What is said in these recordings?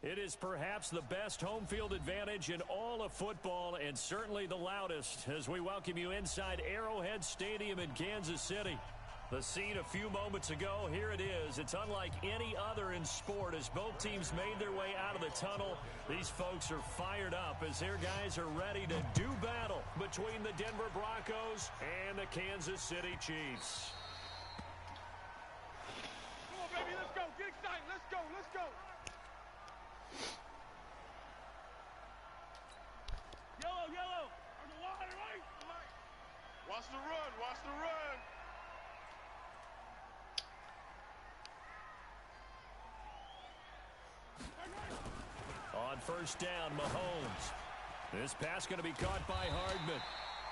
It is perhaps the best home field advantage in all of football, and certainly the loudest, as we welcome you inside Arrowhead Stadium in Kansas City. The scene a few moments ago, here it is. It's unlike any other in sport as both teams made their way out of the tunnel. These folks are fired up as their guys are ready to do battle between the Denver Broncos and the Kansas City Chiefs. Come on, baby, let's go. Get excited. Let's go. Let's go. Yellow, yellow. On the line, right? Watch the run. Watch the run. On first down, Mahomes. This pass going to be caught by Hardman.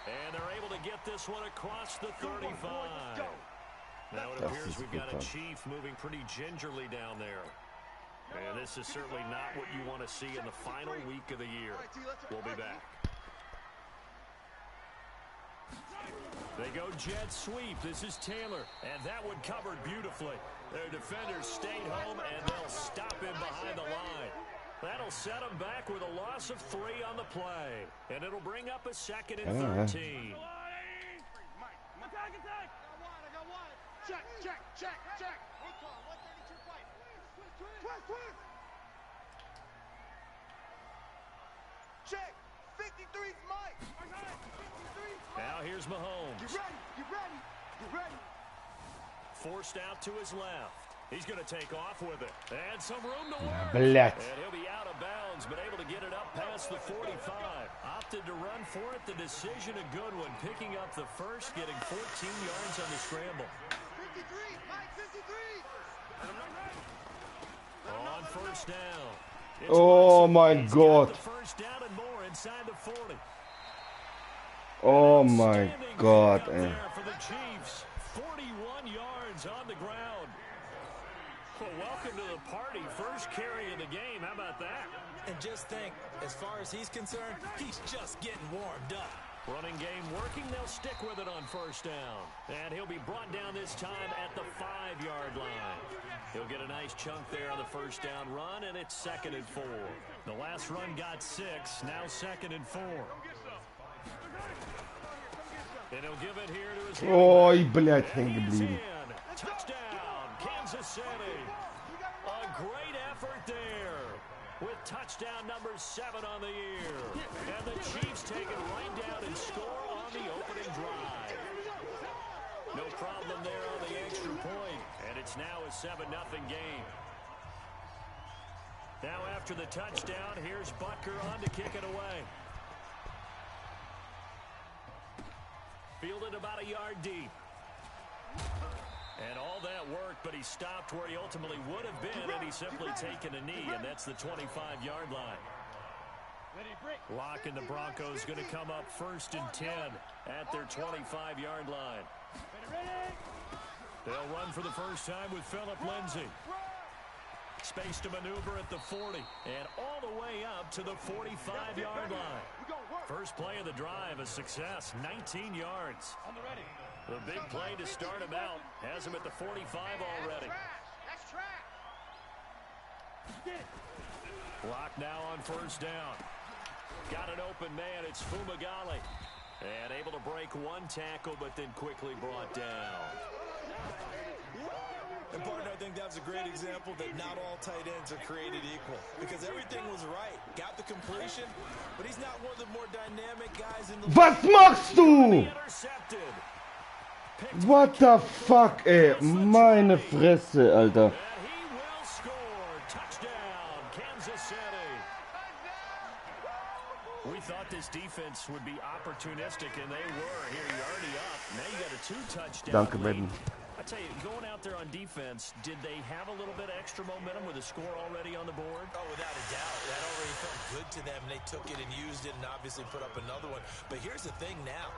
And they're able to get this one across the 35. Now it appears we've got a Chief moving pretty gingerly down there. And this is certainly not what you want to see in the final week of the year. We'll be back. They go jet sweep. This is Taylor. And that one covered beautifully. Their defenders stayed home, and they'll stop him behind the line. That'll set them back with a loss of 3 on the play. And it'll bring up a 2nd and 13. Attack, attack. I got one. Check, check, check, check. 132 fight. Twist. Check. 53's Mike. I got it. 53's Mike. Now here's Mahomes. Get ready. Forced out to his left. He's going to take off with it. And some room to work. Блять. And he'll be out of bounds, but able to get it up past the 45. Opted to run for it. The decision a good one. Picking up the first, getting 14 yards on the scramble. 53, Mike, 53. On first down. Oh my God. First down and more inside the 40. Oh my God. There for the Chiefs. 41 yards on the ground. Well, welcome to the party. First carry of the game. How about that? And just think, as far as he's concerned, he's just getting warmed up. Running game working. They'll stick with it on first down. And he'll be brought down this time at the 5-yard line. He'll get a nice chunk there on the first down run, and it's 2nd and 4. The last run got 6. Now 2nd and 4. And he'll give it here to his Ой, блядь, hängen geblieben. Touchdown, Kansas City. A great effort there with touchdown number 7 on the year. And the Chiefs take it right down and score on the opening drive. No problem there on the extra point. And it's now a 7-0 game. Now after the touchdown, here's Butker on to kick it away. Fielded about a yard deep. And all that work, but he stopped where he ultimately would have been, and he's simply taken a knee, and that's the 25-yard line. Lock and the Broncos going to come up 1st and 10 at their 25-yard line. They'll run for the first time with Phillip Lindsay. Space to maneuver at the 40 and all the way up to the 45-yard line. First play of the drive, a success, 19 yards. The big play to start him out has him at the 45 already. Lock now on first down. Got an open man, it's Fumagalli. And able to break one tackle, but then quickly brought down. And partner, I think that's a great example that not all tight ends are created equal. Because everything was right. Got the completion, but he's not one of the more dynamic guys in the league. Was machst du? What the fuck, ey? Meine Fresse, Alter. We thought this defense would be opportunistic, and they were. Here, you're already up. Now you got a 2-touchdown Danke, lead. Madden. I tell you, going out there on defense, did they have a little bit of extra momentum with a score already on the board? Oh, without a doubt. That already felt good to them. They took it and used it and obviously put up another one. But here's the thing now.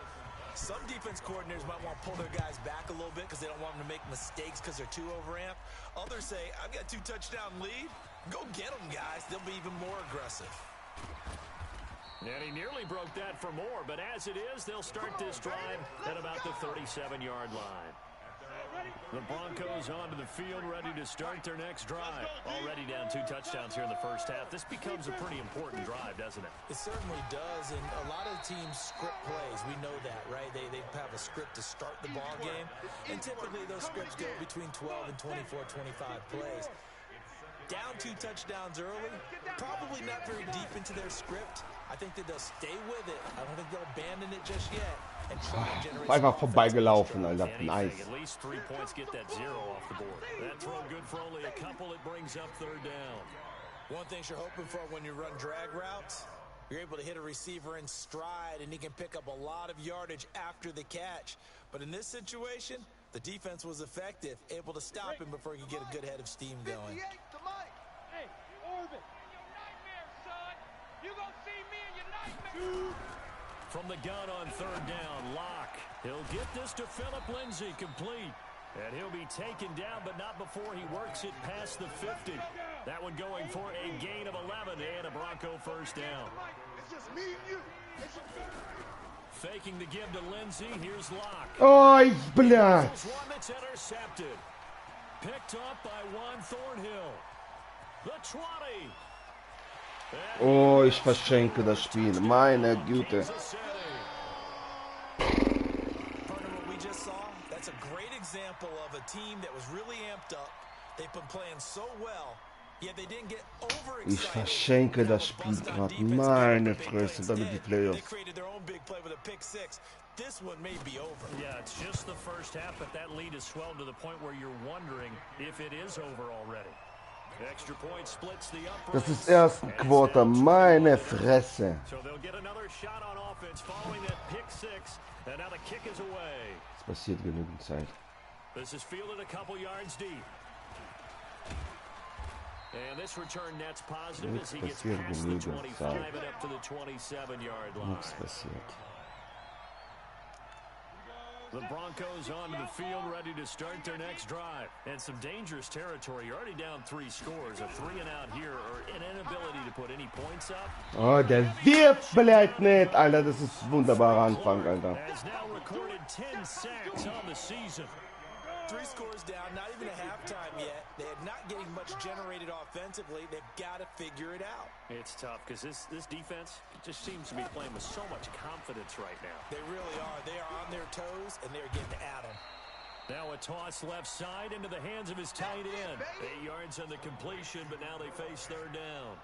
Some defense coordinators might want to pull their guys back a little bit because they don't want them to make mistakes because they're too overamped. Others say, I've got 2 touchdown lead. Go get them, guys. They'll be even more aggressive. And he nearly broke that for more, but as it is, they'll start this drive at about the 37-yard line. The Broncos onto the field, ready to start their next drive. Already down 2 touchdowns here in the first half. This becomes a pretty important drive, doesn't it? It certainly does, and a lot of teams script plays. We know that, right? They have a script to start the ball game, and typically those scripts go between 12 and 24, 25 plays. Down 2 touchdowns early, probably not very deep into their script. I think that they'll stay with it. I don't think they'll abandon it just yet. And try to generate Einfach vorbeigelaufen, Alter. Nice. At least 3 points get that 0 off the board. That throw good for only a couple. It brings up 3rd down. One thing you're hoping for when you run drag routes, you're able to hit a receiver in stride, and he can pick up a lot of yardage after the catch. But in this situation, the defense was effective, able to stop him before he could get a good head of steam going. Hey, Orbit. You gonna see me in your nightmare. From the gun on 3rd down, Locke. He'll get this to Phillip Lindsay complete. And he'll be taken down, but not before he works it past the 50. That one going for a gain of 11 and a Bronco 1st down. It's just me and you. Faking the give to Lindsay. Here's Locke. Ой, блядь. This one that's intercepted. Picked up by Juan Thornhill. The 20. Oh, ich verschenke das Spiel. Meine Güte. That's a great example of a team that was really amped up. They've been playing so well, yet they didn't get overexcited. Ich verschenke das Spiel gerade. Meine Fresse, damit die Playoffs. They created their own big play with a pick 6. This one may be over. Yeah, it's just the first half, but that lead has swelled to the point where you're wondering if it is over already. Extra point splits the uprights. Das ist erst ein Quarter. Meine Fresse. So they'll get another shot on offense following that pick 6, and now the kick is away. Es passiert genügend Zeit. This is fielded a couple yards deep. And this return net's positive as he gets past the 25 and up to the 27-yard line. Nichts passiert. The Broncos onto the field, ready to start their next drive. And some dangerous territory. You're already down 3 scores. A 3-and-out here, or an inability to put any points up. Oh, der wirft vielleicht nicht. Alter, das ist ein wunderbarer Anfang, Alter. Has now recorded 10 sacks on the season. 3 scores down, not even a halftime yet. They are not getting much generated offensively. They've got to figure it out. It's tough because this defense just seems to be playing with so much confidence right now. They really are. They are on their toes, and they're getting at them. Now a toss left side into the hands of his tight end. 8 yards on the completion, but now they face 3rd down.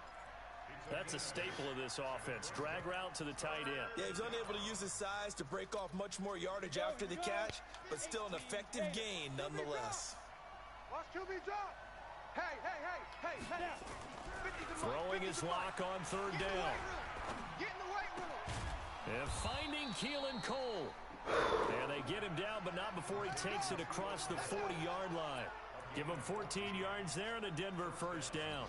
That's a staple of this offense. Drag route to the tight end. Yeah, he's unable to use his size to break off much more yardage after the catch, but still an effective gain nonetheless. Watch QB drop. Hey. Throwing his lock on 3rd down. Get in the weight room. And finding Keelan Cole. And they get him down, but not before he takes it across the 40-yard line. Give him 14 yards there and a Denver 1st down.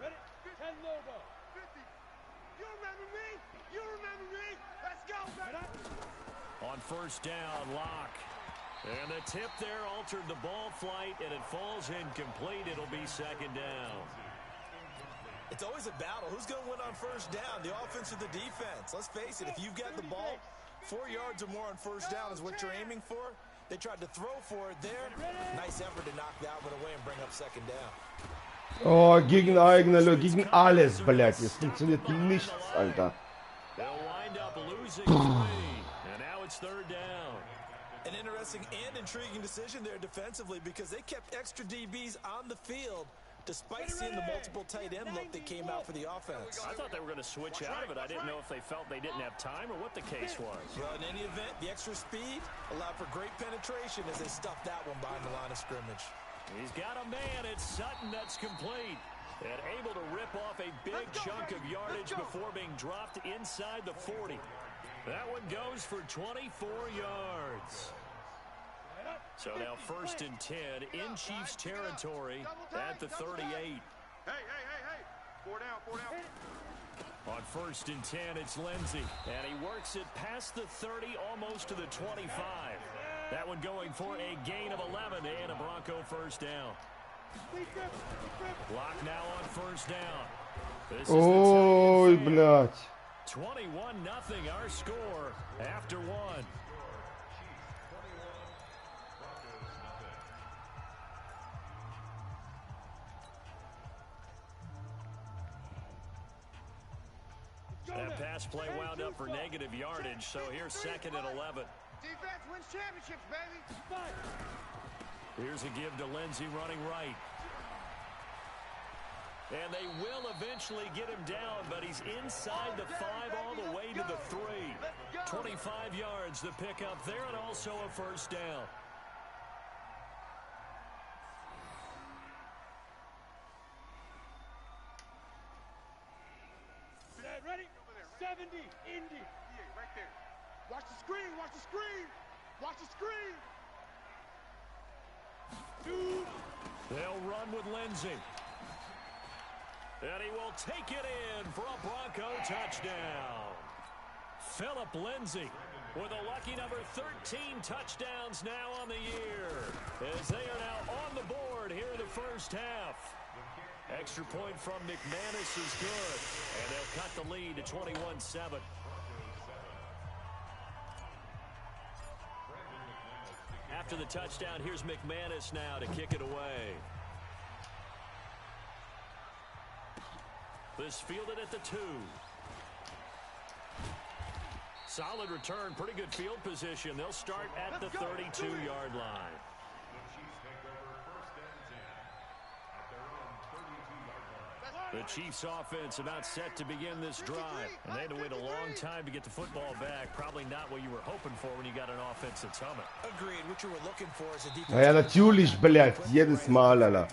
Ready? 10 logo. 50. You remember me? You remember me? Let's go, baby. On 1st down, Locke. And the tip there altered the ball flight, and it falls incomplete. It'll be 2nd down. It's always a battle. Who's going to win on 1st down, the offense or the defense? Let's face it, if you've got the ball, 4 yards or more on 1st down is what you're aiming for. They tried to throw for it there. Nice effort to knock that one away and bring up 2nd down. Oh, gegen eigene Leute, gegen alles, blöd. Es funktioniert nichts, Alter. They'll wind up losing 3, and now it's 3rd down. An interesting and intriguing decision there defensively because they kept extra DBs on the field despite seeing the multiple tight end look that came out for the offense. I thought they were going to switch out of it. I didn't know if they felt they didn't have time or what the case was. Well, in any event, the extra speed allowed for great penetration as they stuffed that one behind the line of scrimmage. He's got a man. It's Sutton that's complete. And able to rip off a big chunk of yardage before being dropped inside the 40. That one goes for 24 yards. So now 1st and 10 in Chiefs territory at the 38. Hey. 4 down. On 1st and 10, it's Lindsey. And he works it past the 30, almost to the 25. That one going for a gain of 11 and a Bronco first down. Block now on 1st down. This is Ой, блядь. 21-0 our score after one. That pass play wound up for negative yardage, so here's 2nd and 11. Defense wins championships, baby. Here's a give to Lindsey running right. And they will eventually get him down, but he's inside the 5 all the way to the 3. 25 yards the pickup there, and also a first down. Ready? 70, Indy. Yeah, right there. Watch the screen. Watch the screen. Dude. They'll run with Lindsey. And he will take it in for a Bronco touchdown. Philip Lindsey with a lucky number 13 touchdowns now on the year, as they are now on the board here in the first half. Extra point from McManus is good, and they'll cut the lead to 21-7. After the touchdown, here's McManus now to kick it away. This fielded at the 2. Solid return, pretty good field position. They'll start at the 32-yard line. The Chiefs offense about set to begin this drive. And they had to wait a long time to get the football back. Probably not what you were hoping for when you got an offense that's humming. Agreed. What you were looking for is a defense. Ja, natürlich, blядь, jedes Mal, Alter.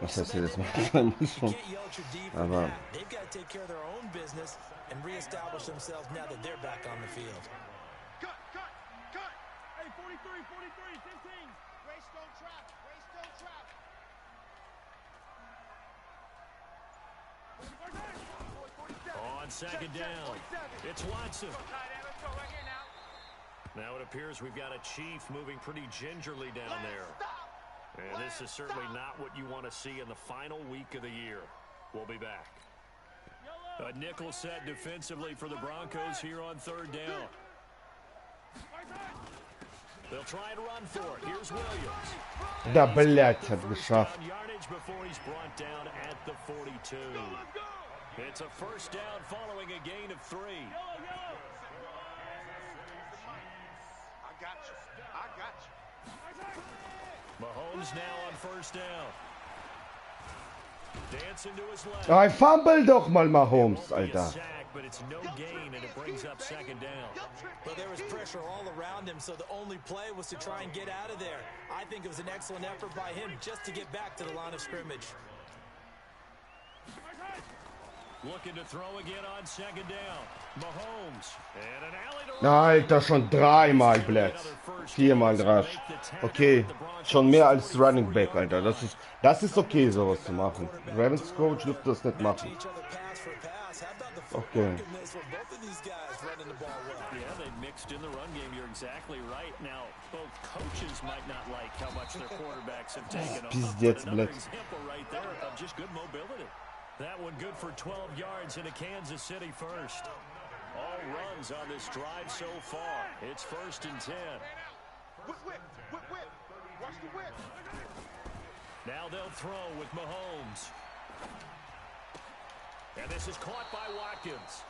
Was heißt jedes Mal? Aber They've got to take care of their own business and reestablish themselves now that they're back on the field. Cut. Hey, 43, 15. Greystone trap. On 2nd down, it's Watson. Now it appears we've got a Chief moving pretty gingerly down there. And this is certainly not what you want to see in the final week of the year. We'll be back. A nickel set defensively for the Broncos here on 3rd down. They'll try and run for it. Here's Williams. да, блядь, hat geschafft. Yardage before he's brought down at the 42. It's a first down following a gain of 3. I got you. Mahomes now on 1st down. Dancing to his left. Ay, fumble doch mal Mahomes, Alter. But it's no gain, and it brings up 2nd down. But there was pressure all around him, so the only play was to try and get out of there. I think it was an excellent effort by him just to get back to the line of scrimmage. Looking to throw again on 2nd down. Mahomes. And an alley to run. Alter, schon dreimal, blöd. 4-mal Rush. Okay, schon mehr als Running Back, Alter. Das ist okay, sowas zu machen. Ravens Coach dürfte das nicht machen. Okay. Yeah, they mixed in the run game. You're exactly right. Now, both coaches might not like how much their quarterbacks have taken off. Пиздец, Another блядь. example right there of just good mobility. That one good for 12 yards into Kansas City first. All runs on this drive so far. It's 1st and 10. Whip. Watch the whip. Now they'll throw with Mahomes. And this is caught by Watkins.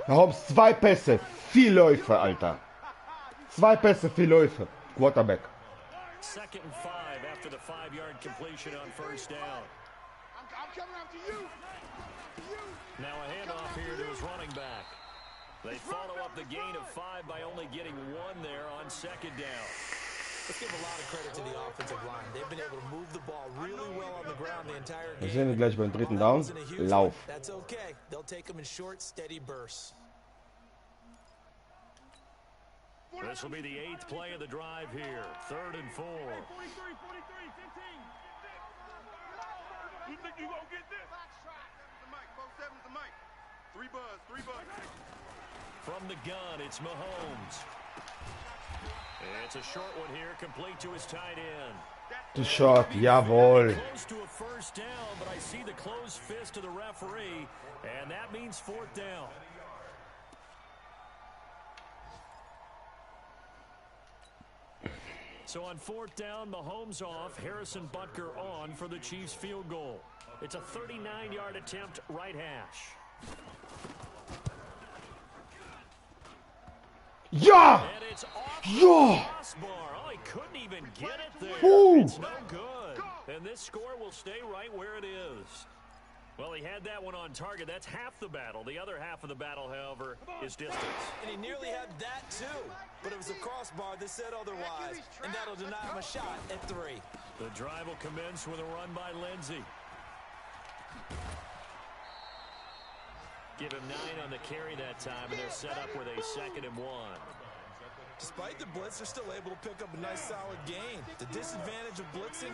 Mahomes, 2 Pässe, 4 Läufe, Alter. 2 Pässe, 4 Läufe. Quarterback. 2nd and 5 after the 5-yard completion on 1st down. I'm coming after you. Now a handoff here to his running back. They follow up the gain of 5 by only getting 1 there on 2nd down. Let's give a lot of credit to the offensive line. They've been able to move the ball really well on the ground the entire Wir game. sehen ihn gleich beim 3. Down. Lauf. That's okay. They'll take them in short, steady bursts. This will be the 8th play of the drive here. 3rd and 4. 43, 15. You think you gonna get this? 7's the mic. 3 buzz. From the gun, it's Mahomes. It's a short one here, complete to his tight end. The shot, jawohl. Close to a first down, but I see the closed fist of the referee, and that means 4th down. So on 4th down, Mahomes off, Harrison Butker on for the Chiefs field goal. It's a 39-yard attempt, right hash. Ja! And it's off the Ja! crossbar. Oh, he couldn't even get it there. Ooh. It's no good. And this score will stay right where it is. Well, he had that one on target. That's half the battle. The other half of the battle, however, is distance. And he nearly had that, too. But it was a crossbar that said otherwise. And that'll deny him a shot at 3. The drive will commence with a run by Lindsey. Give him 9 on the carry that time, and they're set up with a 2nd and 1. Despite the blitz, they're still able to pick up a nice, solid gain. The disadvantage of blitzing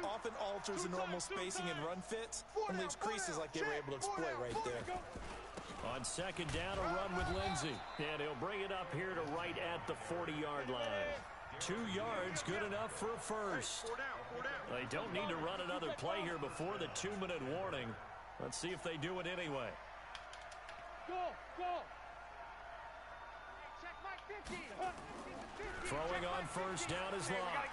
often alters the normal spacing and run fits and leaves creases like they were able to exploit right there. On 2nd down, a run with Lindsey. And he'll bring it up here to right at the 40-yard line. 2 yards, good enough for a first. They don't need to run another play here before the 2-minute warning. Let's see if they do it anyway. Go. Throwing on 1st down is Locke.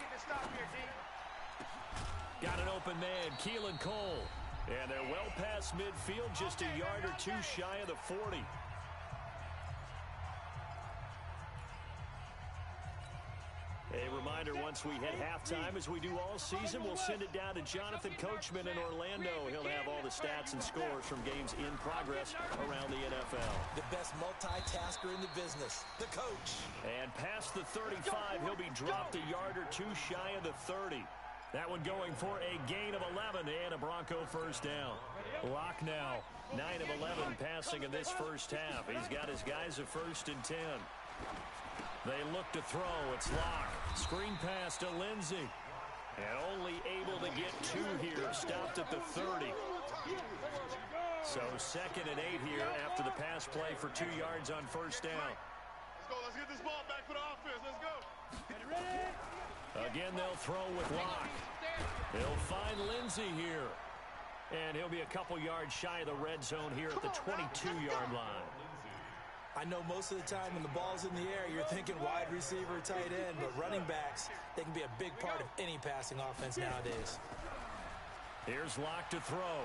Got an open man, Keelan Cole. And they're well past midfield, just a yard or 2 shy of the 40. A reminder, once we hit halftime, as we do all season, we'll send it down to Jonathan Coachman in Orlando. He'll have all the stats and scores from games in progress around the NFL. The best multitasker in the business, the coach. And past the 35, he'll be dropped a yard or 2 shy of the 30. That one going for a gain of 11 and a Bronco first down. Locke now, 9 of 11 passing in this first half. He's got his guys a 1st and 10. They look to throw. It's Locke. Screen pass to Lindsey. And only able to get 2 here. Stopped at the 30. So 2nd and 8 here after the pass play for 2 yards on 1st down. Let's go. Let's get this ball back for the offense. Let's go. Again, they'll throw with Locke. He'll find Lindsey here. And he'll be a couple yards shy of the red zone here at the 22-yard line. I know most of the time when the ball's in the air, you're thinking wide receiver, tight end, but running backs, they can be a big part of any passing offense nowadays. Here's Locke to throw.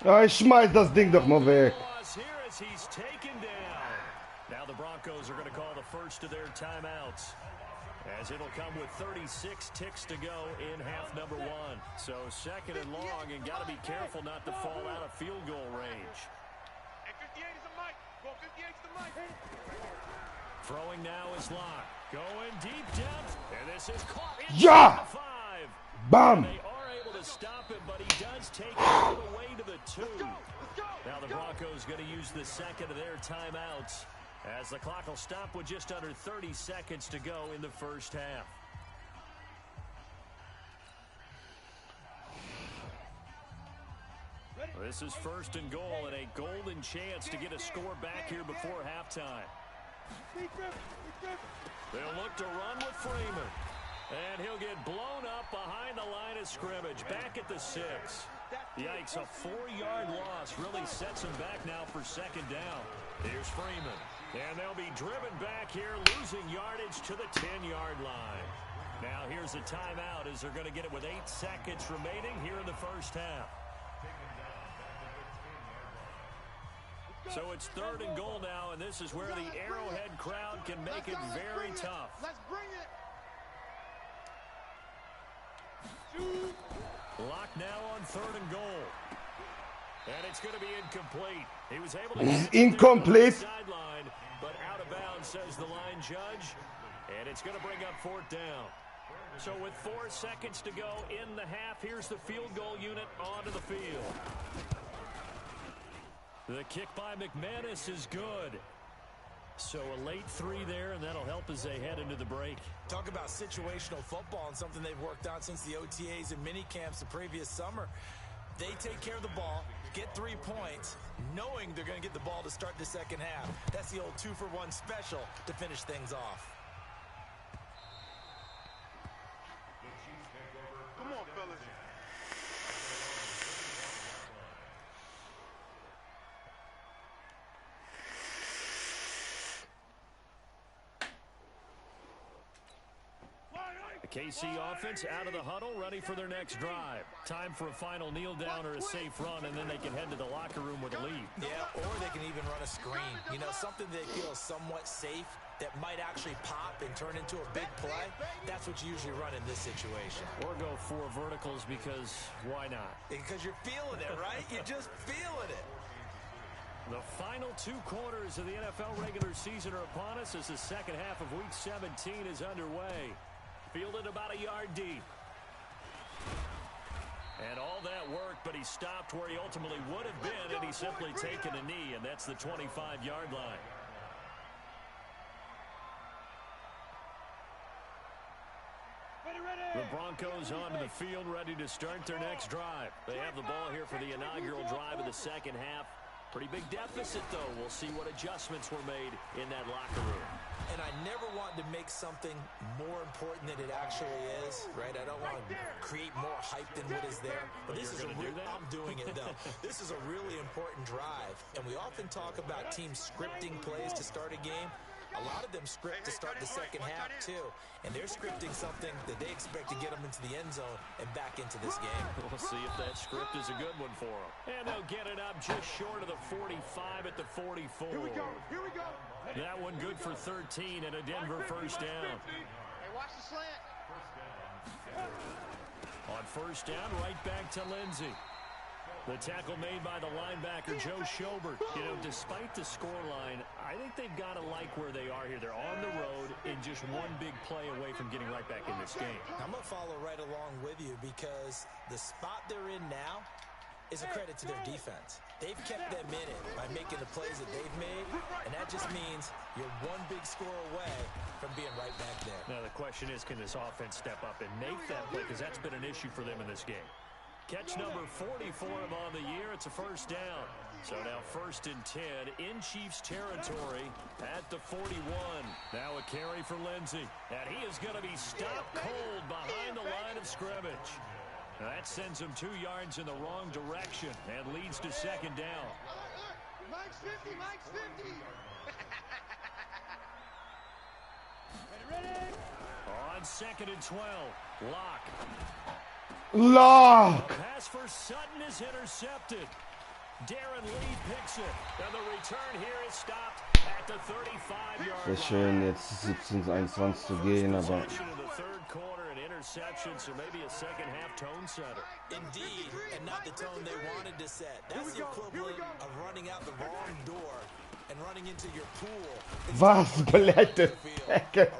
Ja, ich schmeiß das Ding doch mal weg. Here as he's taken down. Now the Broncos are going to call the first of their timeouts, as it'll come with 36 ticks to go in half number 1. So 2nd and long, and got to be careful not to fall out of field goal range. Throwing now is Locke. Going deep depth. And this is caught Ja! inside the 5. Bam! They are able to stop him, but he does take it all the way to the 2. Now the Broncos going to use the 2nd of their timeouts, as the clock will stop with just under 30 seconds to go in the first half. This is 1st and goal, and a golden chance to get a score back here before halftime. They'll look to run with Freeman. And he'll get blown up behind the line of scrimmage. Back at the 6. Yikes, a 4-yard loss really sets him back now for 2nd down. Here's Freeman. And they'll be driven back here, losing yardage to the 10-yard line. Now here's a timeout, as they're going to get it with 8 seconds remaining here in the first half. So it's 3rd and goal now, and this is where the Arrowhead crowd can make it very tough. Let's bring it. Locke now on 3rd and goal. And it's going to be incomplete. He was able to Incomplete. Sideline, but out of bounds, says the line judge. And it's going to bring up 4th down. So with 4 seconds to go in the half, here's the field goal unit onto the field. The kick by McManus is good. So a late 3 there, and that'll help as they head into the break. Talk about situational football and something they've worked on since the OTAs and mini camps the previous summer. They take care of the ball, get 3 points, knowing they're going to get the ball to start the second half. That's the old 2-for-1 special to finish things off. Come on, fellas. The KC offense out of the huddle, ready for their next drive. Time for a final kneel down or a safe run, and then they can head to the locker room with a lead. Yeah, or they can even run a screen. You know, something they feel somewhat safe that might actually pop and turn into a big play. That's what you usually run in this situation. Or go 4 verticals because why not? Because you're feeling it, right? You're just feeling it. The final 2 quarters of the NFL regular season are upon us as the second half of Week 17 is underway. Fielded about a yard deep. And all that work, but he stopped where he ultimately would have been, and he's simply taken a knee, and that's the 25-yard line. The Broncos onto the field, ready to start their next drive. They have the ball here for the inaugural drive of the second half. Pretty big deficit, though. We'll see what adjustments were made in that locker room. And I never want to make something more important than it actually is, right? I don't want to create more hype than what is there. But this is I'm doing it, though. This is a really important drive. And we often talk about teams scripting plays to start a game. A lot of them script to start the second half, too. And they're scripting something that they expect to get them into the end zone and back into this game. We'll see if that script is a good one for them. And they'll get it up just short of the 45 at the 44. Here we go. Here we go. That one good for 13 and a Denver first down. Hey, watch the slant. On first down, right back to Lindsey. The tackle made by the linebacker, Joe Schobert. You know, despite the scoreline, I think they've got to like where they are here. They're on the road and just one big play away from getting right back in this game. I'm going to follow right along with you because the spot they're in now is a credit to their defense. They've kept them in it by making the plays that they've made, and that just means you're one big score away from being right back there. Now, the question is, can this offense step up and make that play? Because that's been an issue for them in this game. Catch number 40 for him on the year. It's a first down. So now 1st and 10 in Chiefs territory at the 41. Now a carry for Lindsey. And he is going to be stopped cold behind the line of scrimmage. Now that sends him 2 yards in the wrong direction and leads to second down. Mike's 50, Mike's 50. Ready? On 2nd and 12, Lock. Lock! The pass for Sutton is intercepted. Darren Lee picks it. And the return here is stopped at the 35-yard Sehr schön, jetzt 17:21 zu gehen, aber interception, so maybe a second-half tone setter. Indeed, and not the tone they wanted to set. That's the equivalent of running out the wrong door and running into your pool. Was, blöde Säcke?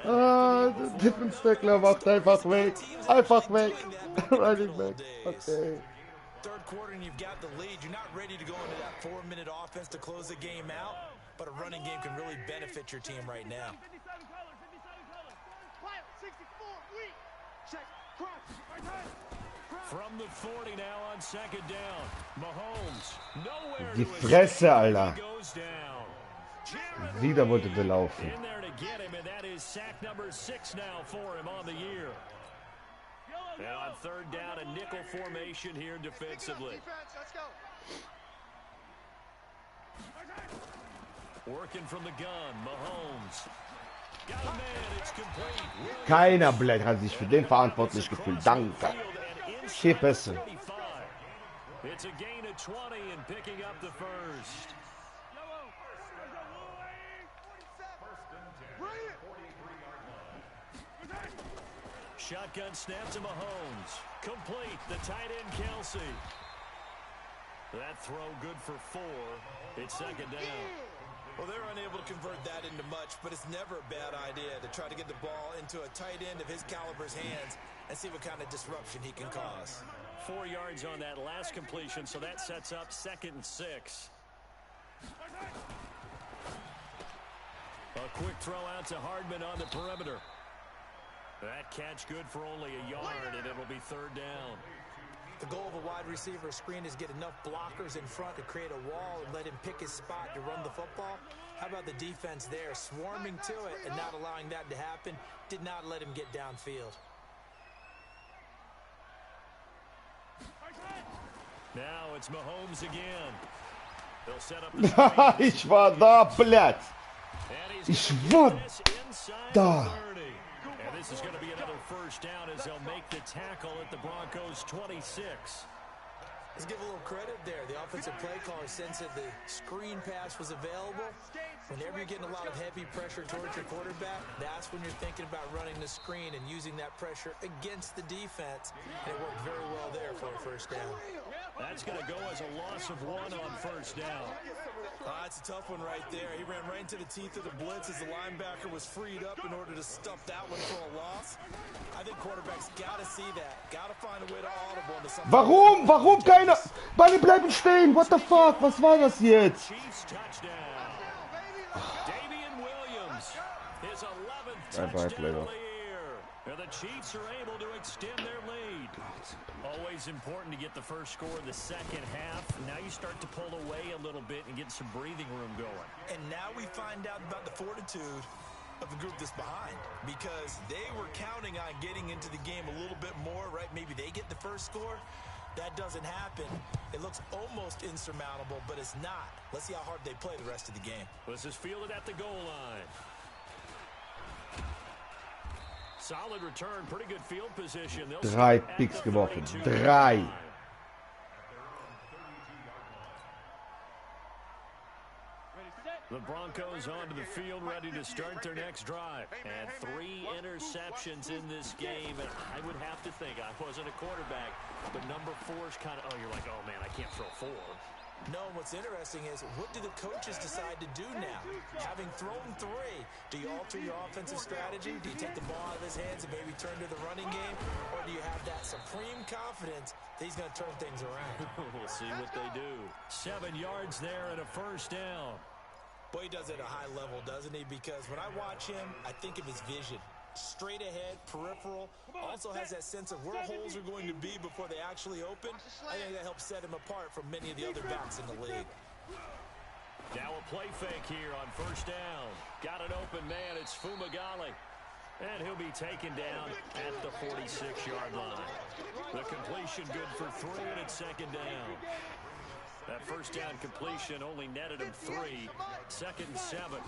Ah, der Tippenstöckler macht einfach weg. Einfach weg. Running back. Okay. Third quarter and you've got the lead. You're not ready to go into that 4-minute offense to close the game out, but a running game can really benefit your team right now. From the 40 now on second down. Mahomes nowhere. Die Fresse, Alter. Wieder wollte der laufen. In there to get him, and that is sack number 6 now for him on the year. And on third down, a nickel formation here defensively. Working from the gun, Mahomes. Got a man, it's complete. Keiner, Blatt, hat sich für den verantwortlich gefühlt. Danke. Viel besser. It's a gain of 20 and picking up the first. Shotgun snap to Mahomes. Complete. The tight end, Kelsey. That throw good for 4. It's second down. Well, they're unable to convert that into much, but it's never a bad idea to try to get the ball into a tight end of his caliber's hands and see what kind of disruption he can cause. 4 yards on that last completion, so that sets up 2nd and 6. A quick throw out to Hardman on the perimeter. That catch good for only a yard, and it'll be third down. The goal of a wide receiver screen is get enough blockers in front to create a wall and let him pick his spot to run the football. How about the defense there, swarming to it and not allowing that to happen? Did not let him get downfield. Now it's Mahomes again. They'll set up the Ich war da, blöd. Ich war da. And this is going to be another first down as they'll make the tackle at the Broncos 26. Let's give a little credit there. The offensive play caller sensed that the screen pass was available. Whenever you're getting a lot of heavy pressure towards your quarterback, that's when you're thinking about running the screen and using that pressure against the defense. And it worked very well there for a first down. That's going to go as a loss of 1 on first down. That's a tough one right there. He ran right into the teeth of the blitz as the linebacker was freed up in order to stuff that one for a loss. I think quarterbacks got to see that. Got to find a way to audible into something. Warum keiner? Beide bleiben stehen. What the fuck? Was war das jetzt? Chiefs touchdown. Damian Williams, his 11th touchdown of the year. And the Chiefs are able to extend their lead. Always important to get the first score in the second half. Now you start to pull away a little bit and get some breathing room going. And now we find out about the fortitude of the group that's behind, because they were counting on getting into the game a little bit more, right? Maybe they get the first score. That doesn't happen. It looks almost insurmountable, but it's not. Let's see how hard they play the rest of the game. This is fielded at the goal line. Solid return, pretty good field position. 3 Picks geworfen. 3. The Broncos onto the field, ready to start their next drive. And 3 interceptions in this game. And I would have to think, I wasn't a quarterback, but number 4 is kind of, you're like, oh, man, I can't throw 4. No, what's interesting is, what do the coaches decide to do now? Having thrown 3, do you alter your offensive strategy? Do you take the ball out of his hands and maybe turn to the running game? Or do you have that supreme confidence that he's going to turn things around? We'll see what they do. 7 yards there and a first down. Boy, he does it at a high level, doesn't he? Because when I watch him, I think of his vision. Straight ahead, peripheral, also has that sense of where holes are going to be before they actually open. I think that helps set him apart from many of the other backs in the league. Now a play fake here on first down. Got an open man, it's Fumagalli. And he'll be taken down at the 46-yard line. The completion good for 3, and it's second down. That first down completion only netted him 3. Second and 7.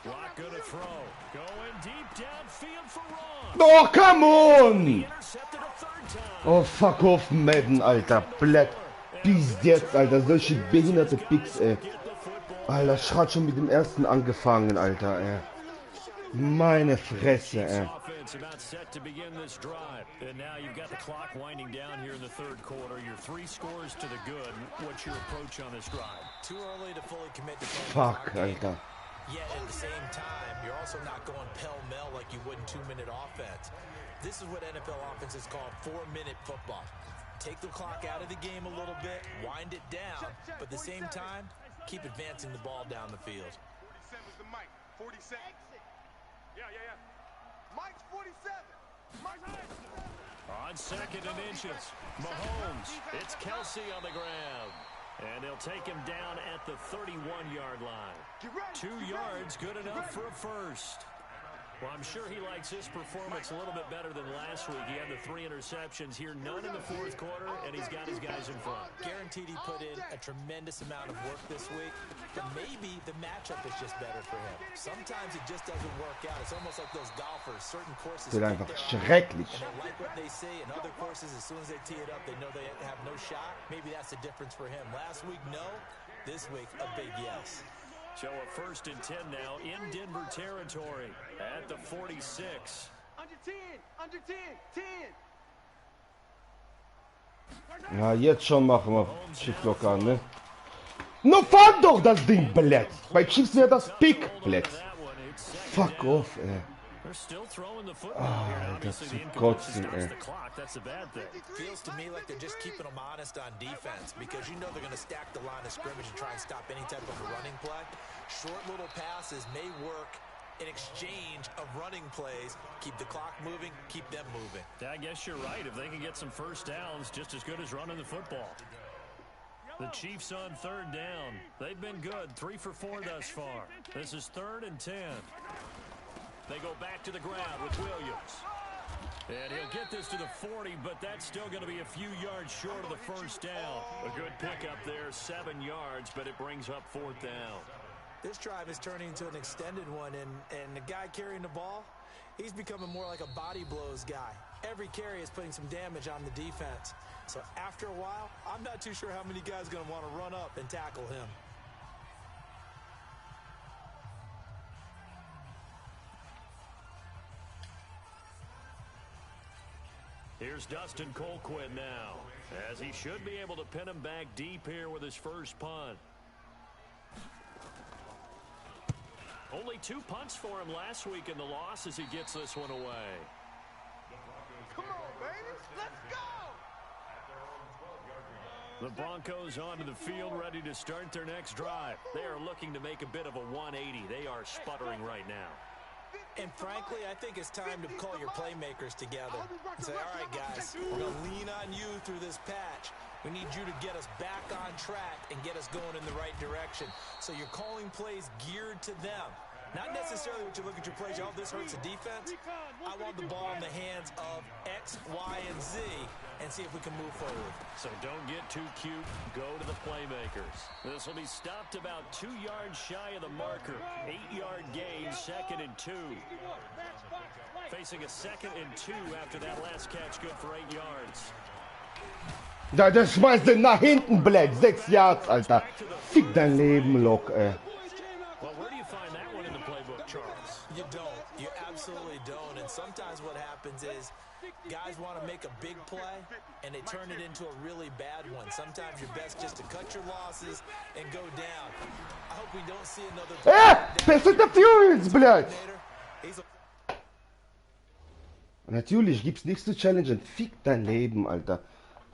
Rock gonna throw. Going deep downfield for Ross. Oh, come on! Oh, fuck off, Madden, Alter. Blatt. Pissdetz, Alter. Solche behinderte Picks, ey. Alter, ich hat schon mit dem ersten angefangen, Alter, ey. Meine Fresse, ey. About set to begin this drive. And now you've got the clock winding down here in the third quarter. Your 3 scores to the good. What's your approach on this drive? Too early to fully commit to Fuck, Alter. Yet at the same time, you're also not going pell-mell like you would in 2-minute offense. This is what NFL offenses call 4-minute football. Take the clock out of the game a little bit, wind it down, but at the same time, keep advancing the ball down the field. 47's the mic. 47. Yeah. Mike's 47. On second and inches, Mahomes. It's Kelsey on the ground. And they'll take him down at the 31-yard line. 2 yards, good enough for a first. Well, I'm sure he likes his performance a little bit better than last week. He had the 3 interceptions here, none in the fourth quarter, and he's got his guys in front. Guaranteed he put in a tremendous amount of work this week, but maybe the matchup is just better for him. Sometimes it just doesn't work out. It's almost like those golfers. Certain courses Wird einfach schrecklich. and they like what they see, and other courses, as soon as they tee it up, they know they have no shot. Maybe that's the difference for him. Last week, no. This week, a big yes. So a first and 10 now in Denver territory at the 46. Under 10. Under 10. 10. Ja, jetzt schon machen wir Schifflock an, ne? No, fang doch das Ding, blöd! Bei Chiefs wäre das Pick, blöd. Fuck off, ey. Ah, das zu kotzen, ey. Feels to me like they're just keeping them honest best on defense because you know they're going to stack the line of scrimmage and try and stop any type of a running play. Short little passes may work in exchange of running plays. Keep the clock moving, keep them moving. Yeah, I guess you're right. If they can get some first downs, just as good as running the football. The Chiefs on third down. They've been good, 3 for 4 thus far. This is 3rd and 10. They go back to the ground with Williams. And he'll get this to the 40, but that's still going to be a few yards short of the first down. A good pickup there, 7 yards, but it brings up 4th down. This drive is turning into an extended one, and the guy carrying the ball, he's becoming more like a body blows guy. Every carry is putting some damage on the defense. So after a while, I'm not too sure how many guys are going to want to run up and tackle him. Here's Dustin Colquitt now, as he should be able to pin him back deep here with his first punt. Only 2 punts for him last week in the loss as he gets this one away. Come on, baby. Let's go. The Broncos onto the field, ready to start their next drive. They are looking to make a bit of a 180. They are sputtering right now. And frankly, I think it's time to call your playmakers together and say, all right, guys, we're going to lean on you through this patch. We need you to get us back on track and get us going in the right direction. So you're calling plays geared to them. Not necessarily what you look at your plays, oh, this hurts the defense. I want the ball in the hands of X, Y, and Z and see if we can move forward. So don't get too cute. Go to the playmakers. This will be stopped about 2 yards shy of the marker. 8-yard gain, 2nd and 2. Facing a 2nd and 2 after that last catch, good for 8 yards. Ja, der schmeißt den nach hinten, Black. 6 Yards, Alter. Fick dein Leben, Lock, ey. Well, where do you find that one in the playbook, Charles? You don't. You absolutely don't. And sometimes what happens is guys want to make a big play, and they turn it into a really bad one. Sometimes you're best just to cut your losses and go down. I hope we don't see another Pass Interference, blöd! Natürlich gibt's nichts zu challengen. Fick dein Leben, Alter.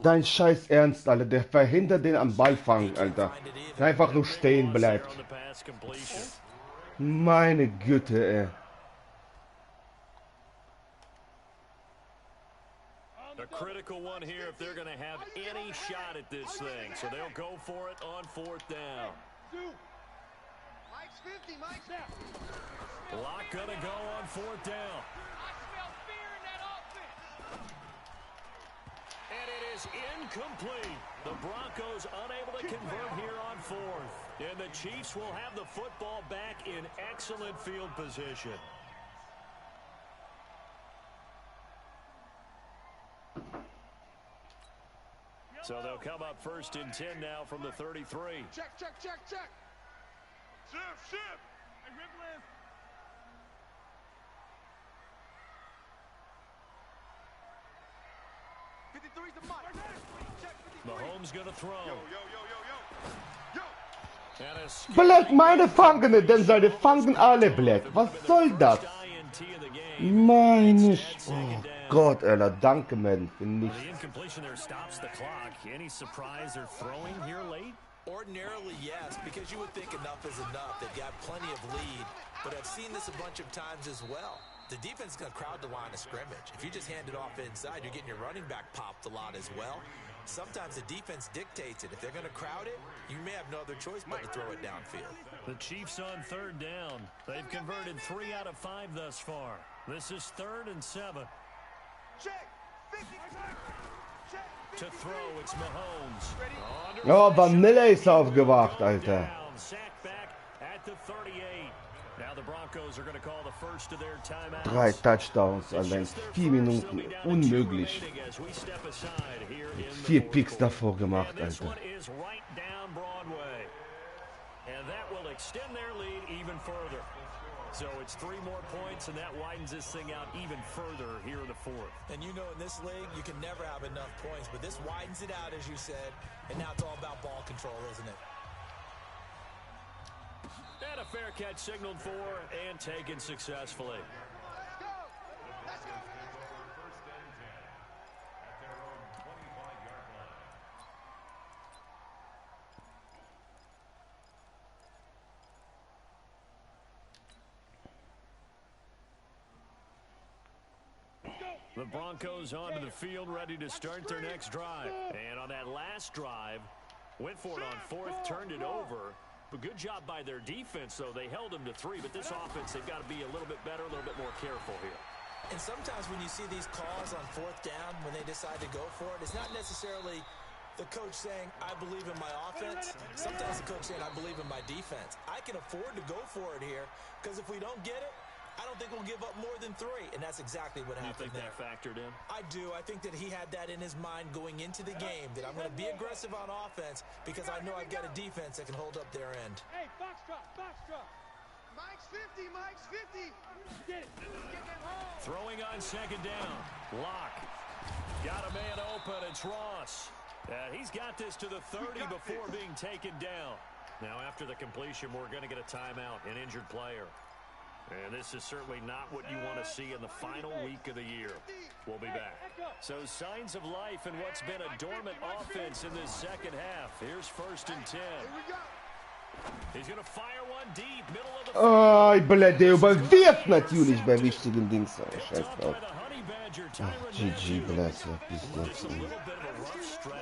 Dein Scheiß Ernst, Alter. Der verhindert den am Ball fangen, Alter. Der einfach nur stehen bleibt. Meine Güte, ey. A critical one here if they're going to have any shot at this thing. So they'll go for it on 4th down. Mike's 50, Mike's there. Lock going to go on 4th down. I smell fear in that offense. And it is incomplete. The Broncos unable to convert here on 4th. And the Chiefs will have the football back in excellent field position. So they'll come up 1st and 10 now from the 33. Check, check, check, check. Shift. Hey, Ripley. Mahomes going to throw. Yo. Blöd, meine fangen, denn seine fangen alle, blöd. Was soll das? Meine oh Gott, Alter, danke, man, für nichts. The incompletion there stops the clock. Any surprise they're throwing here late? Ordinarily, yes, because you would think enough is enough. They've got plenty of lead, but I've seen this a bunch of times as well. The defense is going to crowd the line of scrimmage. If you just hand it off inside, you're getting your running back popped a lot as well. Sometimes the defense dictates it. If they're going to crowd it, you may have no other choice but to throw it downfield. The Chiefs on 3rd down. They've converted 3 out of 5 thus far. This is 3rd and 7. Check. 50. Check. To throw, it's Mahomes. Oh, Vanille ist aufgewacht, Alter. Sack back at the 38. Now the Broncos are going to call the first of their timeouts. 3 Touchdowns, Alter, in 4 Minuten. Unmöglich. 4 Picks davor gemacht, Alter. And that will extend their lead even further. So it's 3 more points, and that widens this thing out even further here in the 4th. And you know, in this league, you can never have enough points, but this widens it out, as you said, and now it's all about ball control, isn't it? And a fair catch signaled for and taken successfully. Let's go. The Broncos onto the field, ready to start their next drive. And on that last drive, went for it on fourth, turned it over. But good job by their defense, though. They held them to 3, but this offense, they've got to be a little bit better, a little bit more careful here. And sometimes when you see these calls on fourth down, when they decide to go for it, it's not necessarily the coach saying, I believe in my offense. Sometimes the coach saying, I believe in my defense. I can afford to go for it here, because if we don't get it, I don't think we'll give up more than 3, and that's exactly what happened there. You think that factored in? I do. I think that he had that in his mind going into the game, that I'm going to be aggressive on offense because I know I've got a defense that can hold up their end. Hey, box drop, box drop. Mike's 50, Mike's 50. Get it. Get that home. Throwing on second down. Lock. Got a man open. It's Ross. He's got this to the 30 before being taken down. Now, after the completion, we're going to get a timeout, an injured player. And this is certainly not what you want to see in the final week of the year. We'll be back. So signs of life in what's been a dormant offense in this second half. Here's 1st and 10. He's going to fire one deep, middle of the field. Blöd, der überwirft natürlich bei wichtigen Dings. Scheiß drauf. GG, blöd, bis jetzt.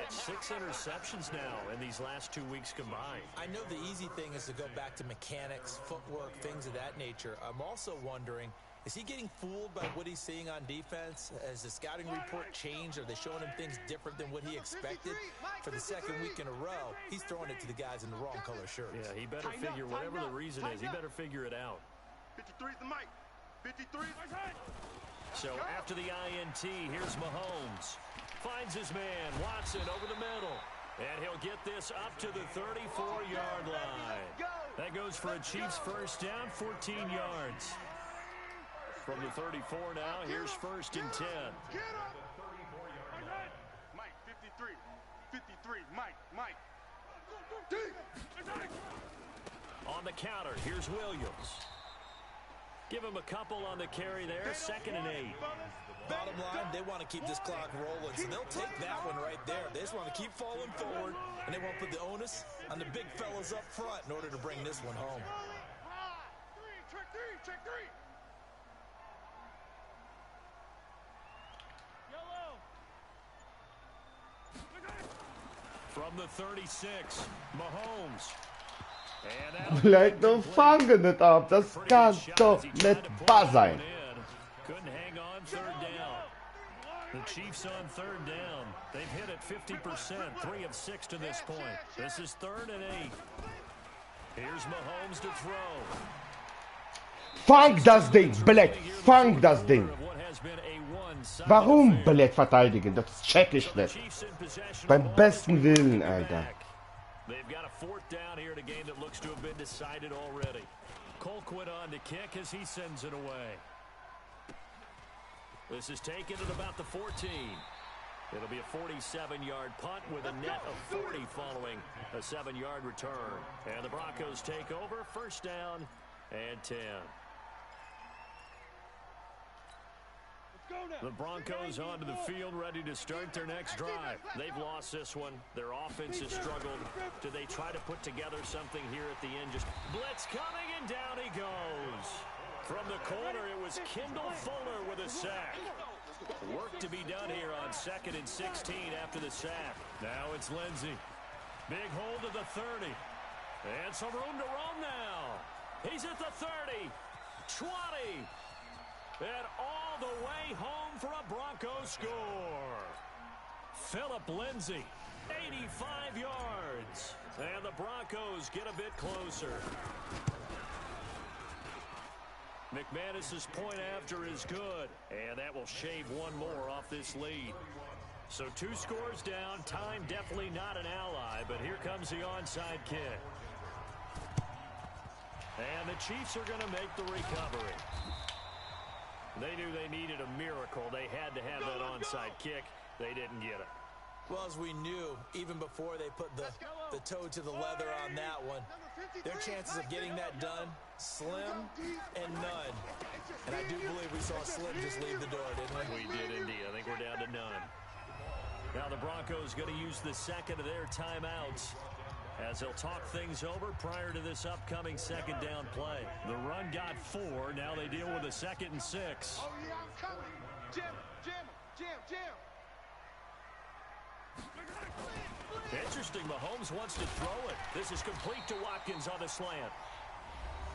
6 interceptions now in these last 2 weeks combined. I know the easy thing is to go back to mechanics, footwork, things of that nature. I'm also wondering, is he getting fooled by what he's seeing on defense? Has the scouting report changed? Are they showing him things different than what he expected? For the second week in a row, he's throwing it to the guys in the wrong color shirts. Yeah, he better figure, whatever the reason is, he better figure it out. 53's the mic. 53. So after the INT, here's Mahomes. Finds his man, Watson, over the middle. And he'll get this up to the 34-yard line. That goes for a Chiefs first down, 14 yards. From the 34 now, here's 1st and 10. Mike, 53. 53, Mike. On the counter, here's Williams. Give him a couple on the carry there, 2nd and 8. Bottom line, they want to keep this clock rolling, so they'll take that one right there. They just want to keep falling forward, and they won't put the onus on the big fellas up front in order to bring this one home. Check 3. From the 36, Mahomes. Vielleicht noch fangen nicht ab. Das kann doch nicht wahr sein. Couldn't hang on 3rd down. The Chiefs on 3rd down. They've hit it 50%, 3 of 6 to this point. This is 3rd and 8. Here's Mahomes to throw. Fang das Ding, Black. Fang das Ding. Warum Black verteidigen? Das check ich nicht. Beim besten Willen, Alter. They've got a 4th down here in a game that looks to have been decided already. Colquitt on to kick as he sends it away. This is taken at about the 14. It'll be a 47-yard punt with a net of 40 following a 7-yard return. And the Broncos take over, 1st down and 10. The Broncos onto the field, ready to start their next drive. They've lost this one. Their offense has struggled. Do they try to put together something here at the end? Just blitz coming, and down he goes. From the corner, it was Kendall Fuller with a sack. Work to be done here on 2nd and 16 after the sack. Now it's Lindsey. Big hold to the 30. And some room to roam now. He's at the 30. 20. And all the way home for a Broncos score. Phillip Lindsay, 85 yards. And the Broncos get a bit closer. McManus's point after is good. And that will shave one more off this lead. So 2 scores down. Time definitely not an ally. But here comes the onside kick. And the Chiefs are going to make the recovery. They knew they needed a miracle. They had to have that onside kick. They didn't get it. Well, as we knew, even before they put the toe to the leather on that one, their chances of getting that done, slim and none. And I do believe we saw Slim just leave the door, didn't we? We did indeed. I think we're down to none. Now the Broncos going to use the 2nd of their timeouts as they'll talk things over prior to this upcoming 2nd down play. The run got 4. Now they deal with a 2nd and 6. Interesting, Mahomes wants to throw it. This is complete to Watkins on the slant.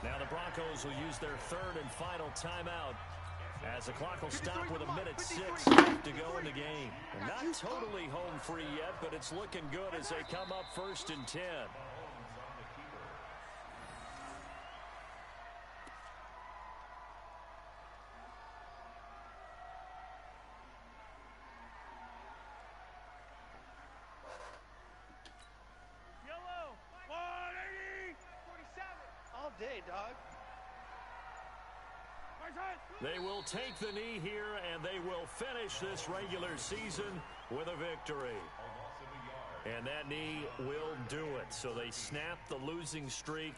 Now the Broncos will use their third and final timeout as the clock will stop with 1:06 left to go in the game. And not totally home free yet, but it's looking good as they come up 1st and 10. Day, dog. They will take the knee here, and they will finish this regular season with a victory. And that knee will do it. So they snap the losing streak.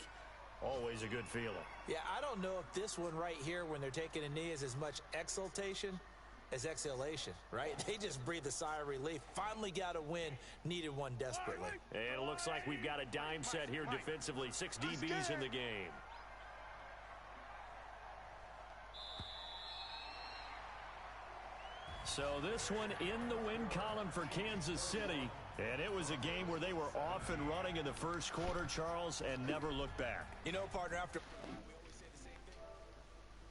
Always a good feeling. Yeah, I don't know if this one right here, when they're taking a knee, is as much exultation as exhalation, right? They just breathe a sigh of relief. Finally got a win. Needed one desperately. And it looks like we've got a dime set here defensively. 6 DBs in the game. So this one in the win column for Kansas City. And it was a game where they were off and running in the first quarter, Charles, and never looked back. You know, partner, after...